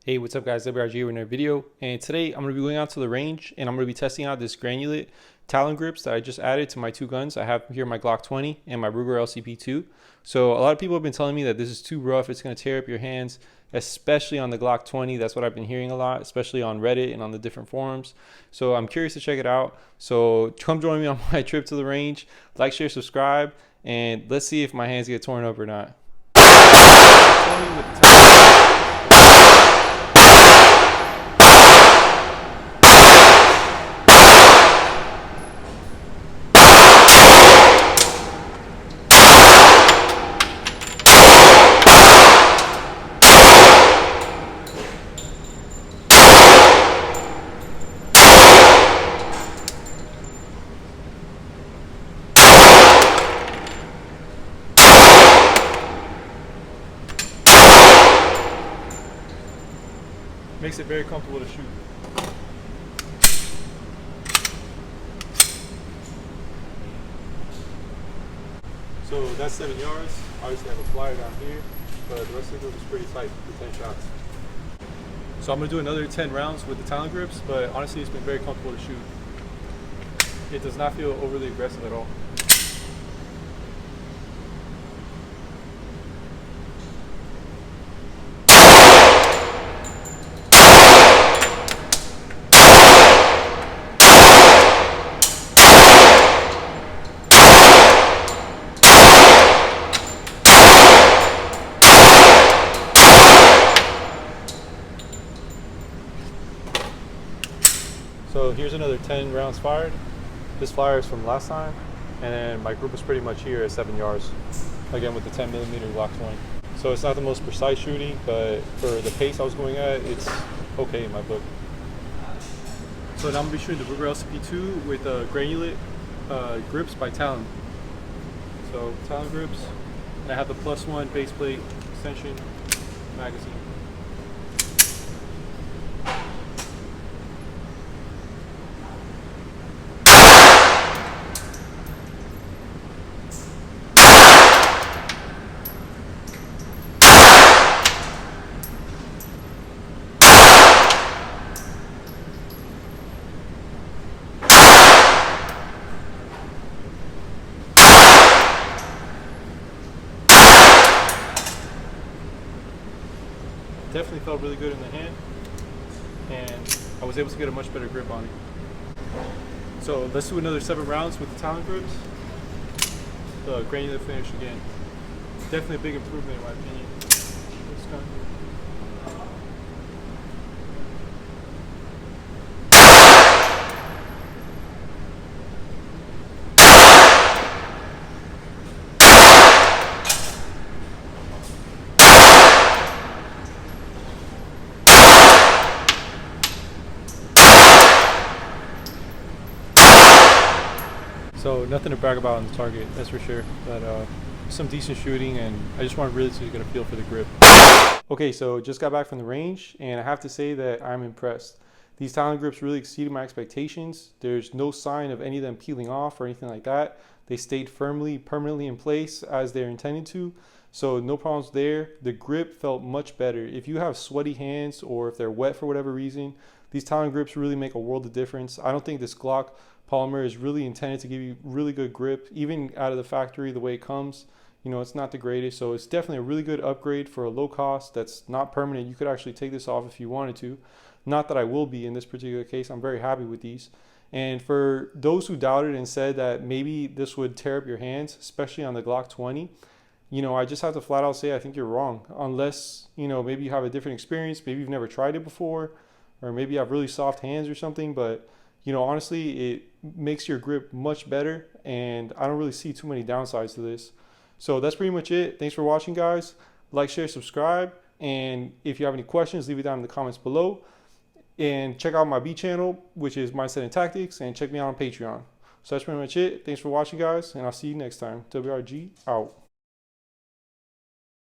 Hey, what's up guys, WRG with another video, and today I'm going to be going out to the range and I'm going to be testing out this Granulate Talon Grips that I just added to my two guns. I have here my Glock 20 and my Ruger LCP II. So a lot of people have been telling me that this is too rough, it's going to tear up your hands, especially on the Glock 20. That's what I've been hearing a lot, especially on Reddit and on the different forums. So I'm curious to check it out. So come join me on my trip to the range. Like, share, subscribe, and let's see if my hands get torn up or not. Makes it very comfortable to shoot. So that's 7 yards. Obviously I have a flyer down here, but the rest of the group is pretty tight for 10 shots. So I'm going to do another 10 rounds with the Talon Grips, but honestly it's been very comfortable to shoot. It does not feel overly aggressive at all. So here's another 10 rounds fired. This flyer is from last time, and then my group is pretty much here at 7 yards, again with the 10mm Glock 20. So it's not the most precise shooting, but for the pace I was going at, it's okay in my book. So now I'm going to be shooting the Ruger LCP II with Granulate grips by Talon. So Talon grips, and I have the +1 base plate extension magazine. Definitely felt really good in the hand, and I was able to get a much better grip on it. So let's do another 7 rounds with the Talon Grips. The Granulate finish again. Definitely a big improvement in my opinion. This gun. So nothing to brag about on the target, that's for sure, but some decent shooting, and I just want really to get a feel for the grip. Okay, so just got back from the range, and I have to say that I'm impressed. These Talon Grips really exceeded my expectations. There's no sign of any of them peeling off or anything like that. They stayed permanently in place as they're intended to, so no problems there. The grip felt much better. If you have sweaty hands or if they're wet for whatever reason, these Talon Grips really make a world of difference. I don't think this Glock polymer is really intended to give you really good grip, even out of the factory the way it comes. You know, it's not the greatest, so it's definitely a really good upgrade for a low cost that's not permanent. You could actually take this off if you wanted to. Not that I will be in this particular case. I'm very happy with these. And for those who doubted and said that maybe this would tear up your hands, especially on the Glock 20, you know, I just have to flat out say I think you're wrong. Unless, you know, maybe you have a different experience, maybe you've never tried it before, or maybe you have really soft hands or something, but you know, honestly, it makes your grip much better, and I don't really see too many downsides to this. So that's pretty much it. Thanks for watching, guys. Like, share, subscribe, and if you have any questions, leave it down in the comments below. And check out my B channel, which is Mindset and Tactics, and check me out on Patreon. So that's pretty much it. Thanks for watching, guys, and I'll see you next time. WRG out.